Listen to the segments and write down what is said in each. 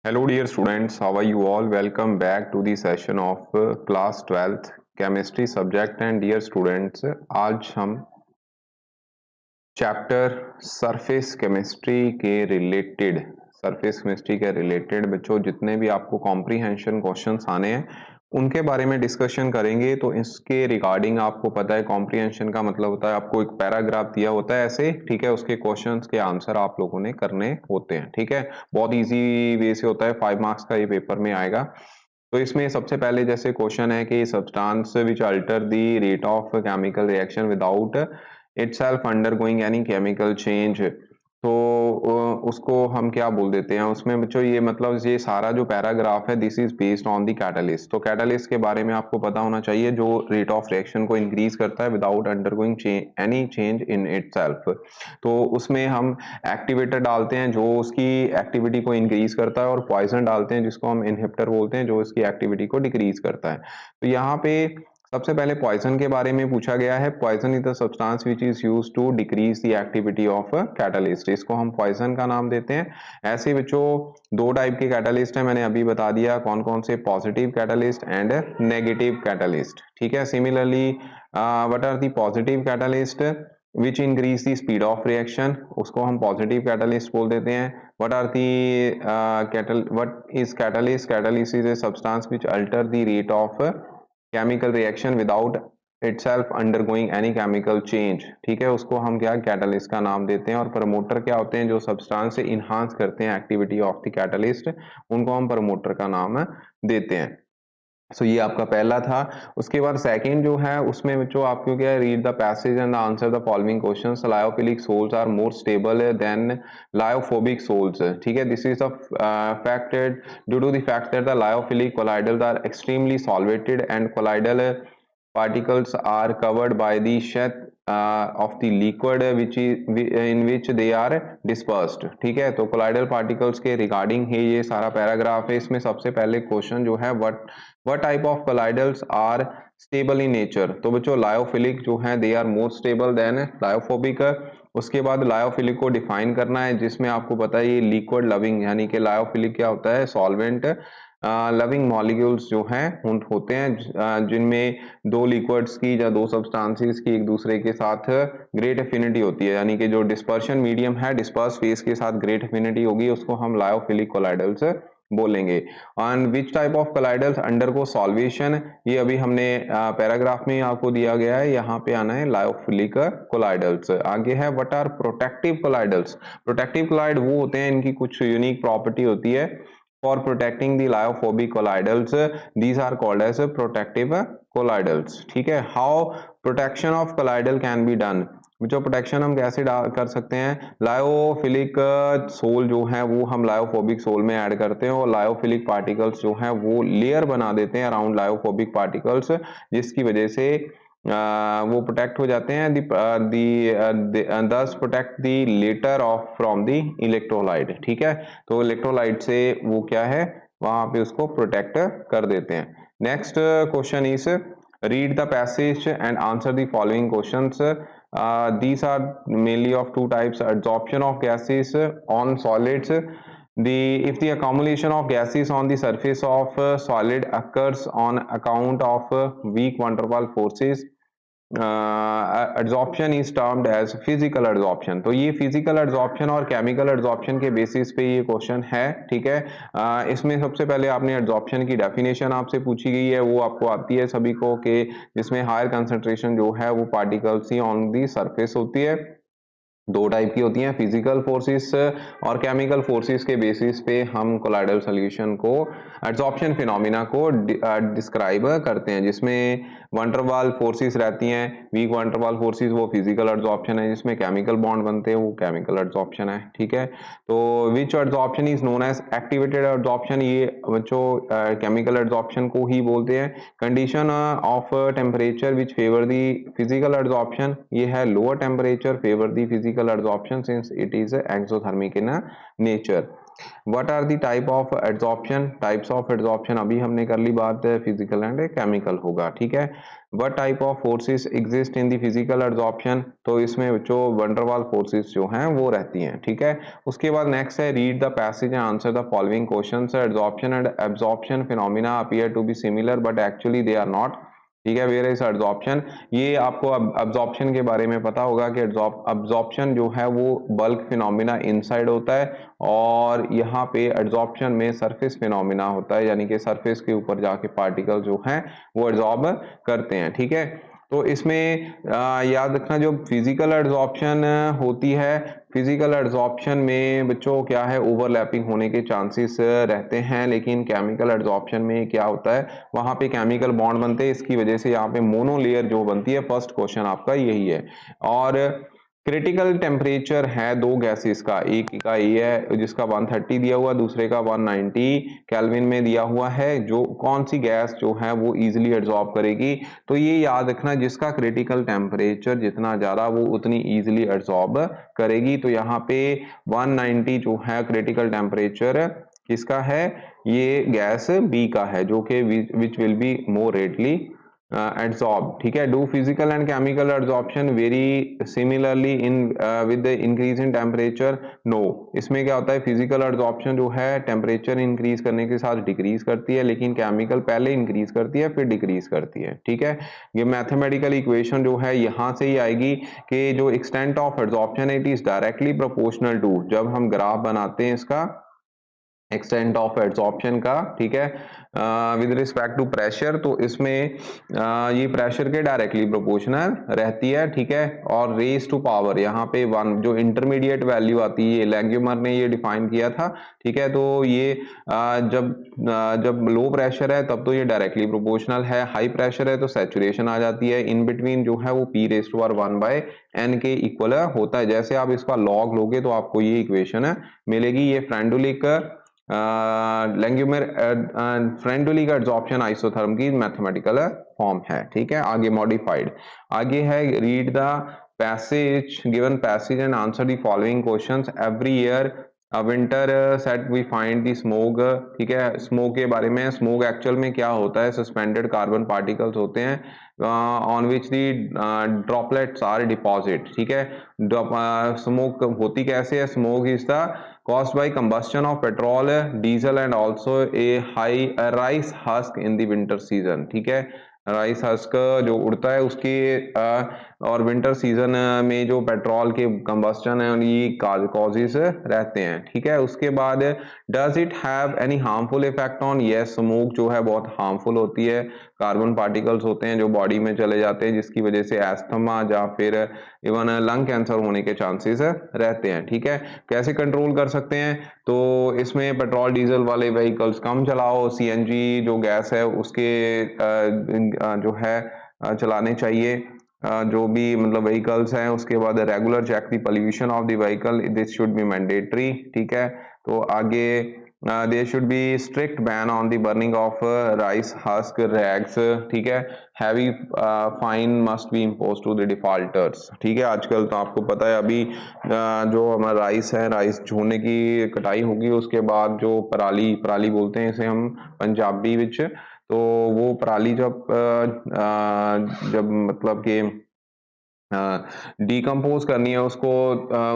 Hello dear students, how are you all? Welcome back to the session of class 12th chemistry subject and dear students, आज हम chapter surface chemistry के related बच्चों जितने भी आपको comprehension questions आने हैं उनके बारे में डिस्कशन करेंगे। तो इसके रिगार्डिंग आपको पता है कॉम्प्रीहेंशन का मतलब होता है आपको एक पैराग्राफ दिया होता है ऐसे, ठीक है, उसके क्वेश्चंस के आंसर आप लोगों ने करने होते हैं, ठीक है। बहुत इजी वे से होता है, 5 मार्क्स का ये पेपर में आएगा। तो इसमें सबसे पहले जैसे क्वेश्चन है कि substance which alter the rate of chemical reaction without itself undergoing any chemical change, तो उसको हम क्या बोल देते हैं उसमें बच्चों, ये मतलब ये सारा जो पैराग्राफ है this is based on the catalyst. तो कैटलिस्ट के बारे में आपको पता होना चाहिए जो रेट ऑफ रिएक्शन को इंक्रीज करता है without undergoing any change in itself. तो उसमें हम एक्टिवेटर डालते हैं जो उसकी एक्टिविटी को इंक्रीज करता है, और पॉइजन डालते हैं जिसको हम इनहिबिटर बोलते हैं जो इसकी एक्टिविटी को डिक्रीज करता है। तो यहाँ पे सबसे पहले पॉइजन के बारे में पूछा गया है। Poison is the substance which is used to decrease the activity of catalyst, इसको हम पॉइजन का नाम देते हैं। ऐसे बच्चों दो टाइप के कैटलिस्ट है, मैंने अभी बता दिया कौन कौन से, positive catalyst and negative catalyst, ठीक है। Similarly what are the positive catalyst which increase the speed of reaction, उसको हम पॉजिटिव कैटलिस्ट बोल देते हैं। What are the what is catalyst? Catalyst is a substance which alter the rate of chemical reaction without itself undergoing any chemical change, ठीक है, उसको हम क्या कैटलिस्ट का नाम देते हैं। और प्रमोटर क्या होते हैं? जो सब्सटेंस से इनहांस करते हैं एक्टिविटी ऑफ द कैटलिस्ट, उनको हम प्रमोटर का नाम देते हैं। सो ये आपका पहला था। उसके बाद सेकंड जो है उसमें बच्चों आपको क्या है, read the passage and answer the following questions. Lyophilic sols are more stable than lyophobic sols, ठीक है। दिस इज द फैक्टेड due to the fact that the lyophilic colloidals are extremely solvated and colloidal particles are covered by the sheath of the liquid which is in which they are dispersed, ठीक है। तो colloidal particles के regarding है ये सारा paragraph है। इसमें सबसे पहले क्वेश्चन जो है what type of colloidals are stable in nature, तो बच्चों लायोफिलिक जो है they are more stable than lyophobic. उसके बाद लायोफिलिक को डिफाइन करना है, जिसमें आपको पता है ये लिक्विड लविंग, यानी कि लायोफिलिक क्या होता है, सॉल्वेंट लविंग मॉलिक्यूल्स जो हैं होते हैं जिनमें दो लिक्विड्स की या दो सब्सटेंसेस की एक दूसरे के साथ ग्रेट एफिनिटी होती है, यानी कि जो डिस्पर्शन मीडियम है डिस्पर्स फेस के साथ ग्रेट एफिनिटी होगी, उसको हम लायोफिलिक कोलाइडल्स बोलेंगे। And which type of colloidals undergo solvation, ये अभी हमने पैराग्राफ में आपको दिया गया है, यहाँ पे आना है लायोफिलिक कोलाइडल्स। आगे है what are protective colloidals. Protective colloid वो होते हैं, इनकी कुछ यूनिक प्रॉपर्टी होती है। For protecting the lyophobic colloidals, these are called as protective colloidals, ठीक है। How protection of colloidal can be done, जो प्रोटेक्शन हम कैसे कर सकते हैं, लायोफिलिक सोल जो है वो हम लायोफोबिक सोल में ऐड करते हैं, और लायोफिलिक पार्टिकल्स जो है वो लेयर बना देते हैं अराउंड लायोफोबिक पार्टिकल्स, जिसकी वजह से वो प्रोटेक्ट हो जाते हैं, thus protect the letter of from the electrolyte, ठीक है। तो इलेक्ट्रोलाइट से वो क्या है वहां पे उसको प्रोटेक्ट कर देते हैं। Next question is read the passage and answer the following questions. These are mainly of two types: adsorption of gases on solids. If the accumulation of gases on the surface of solid occurs on account of weak van der Waals forces, adsorption is termed as physical adsorption. तो ये physical adsorption और chemical adsorption के basis पे ये question है, ठीक है। इसमें सबसे पहले आपने एड्जॉर्प्शन की डेफिनेशन आपसे पूछी गई है, वो आपको आती है सभी को, कि जिसमें हायर कंसंट्रेशन जो है वो particles he on the surface होती है। दो टाइप की होती हैं, फिजिकल फोर्सेस और केमिकल फोर्सेस के बेसिस पे हम कोलाइडल सॉल्यूशन को एड्सॉर्प्शन फिनोमिना को डिस्क्राइब करते हैं, जिसमें वैन डर वाल फोर्सेस रहती हैं। वीक वैन डर वाल फोर्सेस वो फिजिकल एड्सॉर्प्शन है, जिसमें केमिकल बॉन्ड बनते हैं, वो केमिकल एड्सॉर्प्शन है, ठीक है। तो which adsorption is known as activated adsorption, ये बच्चों केमिकल एड्सॉर्प्शन को ही बोलते हैं। Condition of temperature which favour the physical adsorption, ये है lower temperature favour the physical adsorption since it is exothermic in nature. What are the type of adsorption, types of adsorption अभी हमने कर ली बात, फिजिकल एंड केमिकल होगा, ठीक है। What type of forces exist in the physical absorption, तो इसमें जो वंडरवाल फोर्सेस जो हैं वो रहती हैं, ठीक है। उसके बाद नेक्स्ट है read the passage and answer the following questions, absorption and absorption phenomena appear to be similar but actually they are not, ठीक है। वेयर इज एब्जॉर्प्शन, ये आपको एब्जॉर्प्शन के बारे में पता होगा कि एब्जॉर्प्शन जो है वो बल्क फिनोमिना इनसाइड होता है, और यहाँ पे एब्जॉर्प्शन में सरफेस फिनोमिना होता है, यानी कि सरफेस के ऊपर जाके पार्टिकल जो हैं वो एब्जॉर्ब करते हैं, ठीक है। तो इसमें याद रखना जो फिजिकल एब्जॉर्प्शन होती है, फिजिकल एब्जॉर्प्शन में बच्चों क्या है ओवरलैपिंग होने के चांसेस रहते हैं, लेकिन केमिकल एब्जॉर्प्शन में क्या होता है वहां पे केमिकल बॉन्ड बनते हैं, इसकी वजह से यहाँ पे मोनोलेयर जो बनती है, फर्स्ट क्वेश्चन आपका यही है। और क्रिटिकल टेम्परेचर है दो गैसेस का, एक का ये है जिसका 130 दिया हुआ, दूसरे का 190 केल्विन में दिया हुआ है, जो कौन सी गैस जो है वो इजीली एब्जॉर्ब करेगी, तो ये याद रखना जिसका क्रिटिकल टेम्परेचर जितना ज्यादा वो उतनी इजीली एब्जॉर्ब करेगी। तो यहाँ पे 190 जो है क्रिटिकल टेम्परेचर किसका है, ये गैस बी का है, जो कि which will be more readily absorb, ठीक है। Do physical and chemical absorption very similarly in with the increase in temperature, no. इसमें क्या होता है फिजिकल एब्जॉर्प्शन जो है टेम्परेचर इंक्रीज करने के साथ डिक्रीज करती है, लेकिन केमिकल पहले इंक्रीज करती है फिर डिक्रीज करती है, ठीक है। ये मैथमेटिकल इक्वेशन जो है यहाँ से ही आएगी कि जो extent of absorption it is directly proportional to, जब हम ग्राफ बनाते हैं इसका एक्सटेंट ऑफ एब्जॉर्प्शन का, ठीक है, विद रिस्पेक्ट टू प्रेशर, तो इसमें ये प्रेशर के डायरेक्टली प्रोपोर्शनल रहती है, ठीक है। और रेज टू पावर यहाँ पे 1 जो इंटरमीडिएट वैल्यू आती है, लैंग्यूमर ने ये डिफाइन किया था, ठीक है। तो ये जब लो प्रेशर है तब तो ये डायरेक्टली प्रोपोर्शनल है, हाई प्रेशर है तो सैचुरेशन आ जाती है, इन बिटवीन जो है वो p raise to power 1/n के इक्वल होता है। जैसे आप इसका लॉग लोगे तो आपको ये इक्वेशन मिलेगी। ये फ्रेंडुलिक लैंग्यूमेर फ्रेंडुली का एब्जॉर्प्शन आइसोथर्म की मैथमेटिकल फॉर्म है, ठीक है। आगे मॉडिफाइड, आगे है read the passage given passage and answer the following questions, every year winter set we find the smoke, ठीक है। स्मोक के बारे में, स्मोक एक्चुअल में क्या होता है, सस्पेंडेड कार्बन पार्टिकल्स होते हैं on which the droplets are deposit, ठीक है। स्मोक होती कैसे है, smoke is the caused by combustion of petrol, diesel and also a high rice husk in the winter season, ठीक है। राइस हस्क जो उड़ता है उसके और विंटर सीजन में जो पेट्रोल के कंबस्टन है ये कॉजेस रहते हैं, ठीक है। उसके बाद does it have any harmful effect on, yes smoke जो है बहुत हार्मफुल होती है, कार्बन पार्टिकल्स होते हैं जो बॉडी में चले जाते हैं जिसकी वजह से एस्थमा या फिर इवन लंग कैंसर होने के चांसेस रहते हैं, ठीक है। कैसे कंट्रोल कर सकते हैं, तो इसमें पेट्रोल डीजल वाले व्हीकल्स कम चलाओ, सीएनजी जो गैस है उसके जो है चलाने चाहिए जो भी मतलब व्हीकल्स हैं। उसके बाद regular check the pollution of the vehicle, this should be mandatory, ठीक है। तो आगे there should be strict ban on the burning of rice husk rags, ठीक है। Heavy fine must be impose to the defaulters, ठीक है। आजकल तो आपको पता है अभी जो हमारा राइस है, राइस झोने की कटाई होगी उसके बाद जो पराली पराली बोलते हैं इसे हम पंजाबी विच, तो वो पराली जब मतलब कि डिकम्पोज करनी है उसको,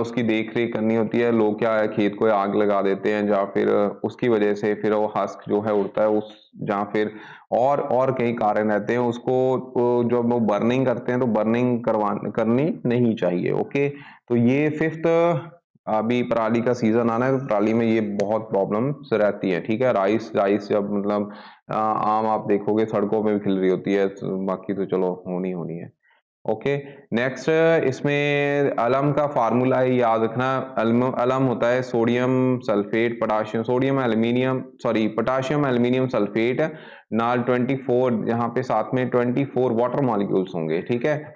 उसकी देख रेख करनी होती है, लोग क्या है खेत को आग लगा देते हैं या फिर उसकी वजह से फिर वो हस्क जो है उड़ता है उस, जहाँ फिर और कई कारण रहते हैं उसको जब वो बर्निंग करते हैं तो बर्निंग करनी नहीं चाहिए, ओके। तो ये फिफ्थ, अभी पराली का सीजन आना है तो पराली में ये बहुत प्रॉब्लम रहती है, ठीक है। राइस राइस जब मतलब आम आप देखोगे सड़कों में भी खिल रही होती है, बाकी तो चलो होनी होनी है, ओके। नेक्स्ट इसमें अलम का फार्मूला याद रखना, अलम होता है sodium sulphate potassium, sodium aluminium sorry potassium aluminium sulphate नाल 24, यहाँ पे साथ में 24 वाटर मॉलिक्यूल्स होंगे, ठीक है।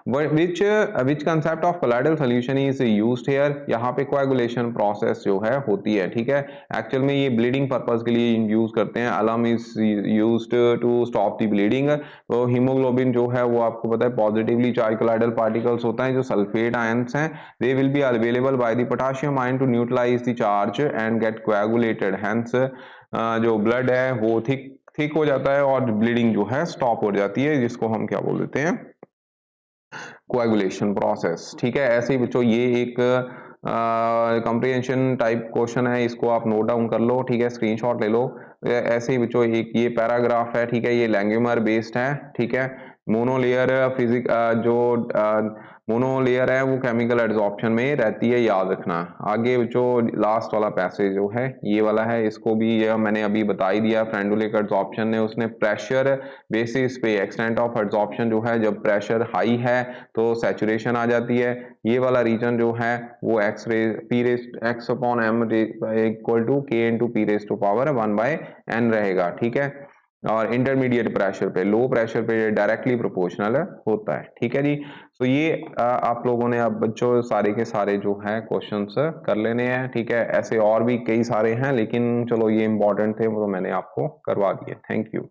which concept of colloidal solution is used here, यहाँ पे coagulation process जो है होती है, ठीक है। एक्चुअल में ये ब्लीडिंग पर्पस के लिए यूज करते हैं, alum is used to stop the bleeding. तो हीमोग्लोबिन जो है वो आपको पता है पॉजिटिवली चार्ज कोलाइडल पार्टिकल्स होता है, जो सल्फेट आयंस हैं they will be available by the potassium ion to neutralise the charge and get coagulated, hence जो ब्लड है वो थिक हो जाता है और ब्लीडिंग जो है स्टॉप हो जाती है, जिसको हम क्या बोल देते हैं, कोएगुलेशन प्रोसेस। ठीक है, ऐसे ही बच्चों ये एक कॉम्प्रिहेंशन टाइप क्वेश्चन है, इसको आप नोट डाउन कर लो। ठीक है, स्क्रीनशॉट ले लो। ऐसे ही बच्चों एक ये पैराग्राफ है, ठीक है, ये लैंग्यूमर बेस्ड है। ठीक है, मोनोलेयर फिजिक जो मोनोलेयर है वो केमिकल एड्सॉर्प्शन में रहती है, याद रखना। आगे जो लास्ट वाला पैसेज जो है ये वाला है, इसको भी ये मैंने अभी बता ही दिया। फ्रेंडुलिक एड्सॉर्प्शन ने उसने प्रेशर बेसिस पे एक्सटेंट ऑफ एड्सॉर्प्शन जो है, जब प्रेशर हाई है तो सैचुरेशन आ जाती है। ये वाला रीजन जो है वो एक्स रे p raised x upon m equal to k into p raised to power 1/n रहेगा। ठीक है, और इंटरमीडिएट प्रेशर पे, लो प्रेशर पे डायरेक्टली प्रोपोर्शनल होता है। ठीक है जी। तो ये आप लोगों ने अब बच्चों सारे के सारे जो है क्वेश्चंस कर लेने हैं। ठीक है, ऐसे और भी कई सारे हैं, लेकिन चलो ये इंपॉर्टेंट थे वो तो मैंने आपको करवा दिए। Thank you.